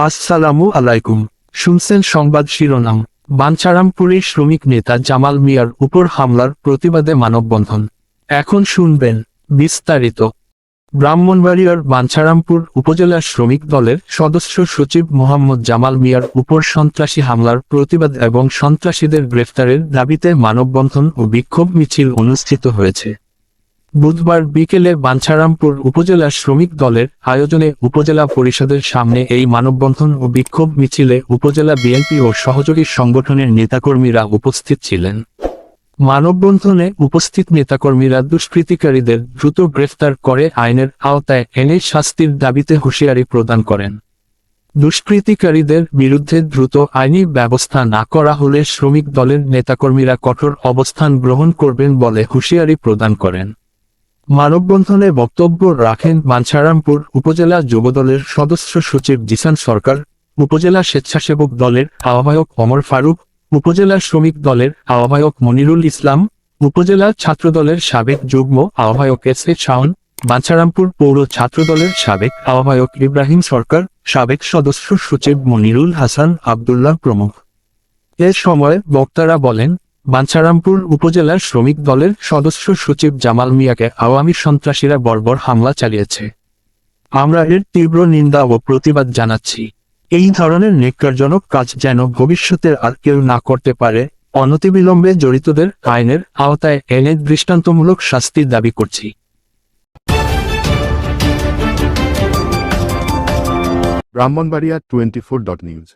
আসসালামু আলাইকুম। শুনছেন সংবাদ শিরোনাম। বাঞ্ছারামপুরের শ্রমিক নেতা জামাল মিয়ার উপর হামলার প্রতিবাদে মানববন্ধন। এখন শুনবেন বিস্তারিত। ব্রাহ্মণবাড়িয়ার বাঞ্ছারামপুর উপজেলা শ্রমিক দলের সদস্য সচিব মোহাম্মদ জামাল মিয়ার উপর সন্ত্রাসী হামলার প্রতিবাদ এবং সন্ত্রাসীদের গ্রেফতারের দাবিতে মানববন্ধন ও বিক্ষোভ মিছিল অনুষ্ঠিত হয়েছে। বুধবার বিকেলে বাঞ্ছারামপুর উপজেলা শ্রমিক দলের আয়োজনে উপজেলা পরিষদের সামনে এই মানববন্ধন ও বিক্ষোভ মিছিলে উপজেলা বিএনপি ও সহযোগী সংগঠনের নেতাকর্মীরা উপস্থিত ছিলেন। মানববন্ধনে উপস্থিত নেতাকর্মীরা দুষ্কৃতিকারীদের দ্রুত গ্রেফতার করে আইনের আওতায় এনে শাস্তির দাবিতে হুঁশিয়ারি প্রদান করেন। দুষ্কৃতিকারীদের বিরুদ্ধে দ্রুত আইনি ব্যবস্থা না করা হলে শ্রমিক দলের নেতাকর্মীরা কঠোর অবস্থান গ্রহণ করবেন বলে হুঁশিয়ারি প্রদান করেন। মানববন্ধনে বক্তব্য রাখেন বাঞ্ছারামপুর উপজেলা যুবদলের সদস্য সচিব জিসান সরকার, উপজেলা স্বেচ্ছাসেবক দলের আহ্বায়ক ওমর ফারুক, উপজেলা শ্রমিক দলের আহ্বায়ক মনিরুল ইসলাম, উপজেলা ছাত্রদলের সাবেক যুগ্ম আহ্বায়ক এস এ শাওন, বাঞ্ছারামপুর পৌর ছাত্রদলের সাবেক আহ্বায়ক ইব্রাহিম সরকার, সাবেক সদস্য সচিব মনিরুল হাসান আবদুল্লাহ প্রমুখ। এ সময় বক্তারা বলেন, বাঞ্ছারামপুর উপজেলার শ্রমিক দলের সদস্য সচিব জামাল মিয়াকে আওয়ামী সন্ত্রাসীরা বর্বর হামলা চালিয়েছে। আমরা এর তীব্র নিন্দা ও প্রতিবাদ জানাচ্ছি। এই ধরনের ন্যাক্কারজনক কাজ যেন ভবিষ্যতে আর কেউ না করতে পারে। অনতিবিলম্বে জড়িতদের আইনের আওতায় এনে দৃষ্টান্তমূলক শাস্তির দাবি করছি। ব্রাহ্মণবাড়িয়া 24.নিউজ।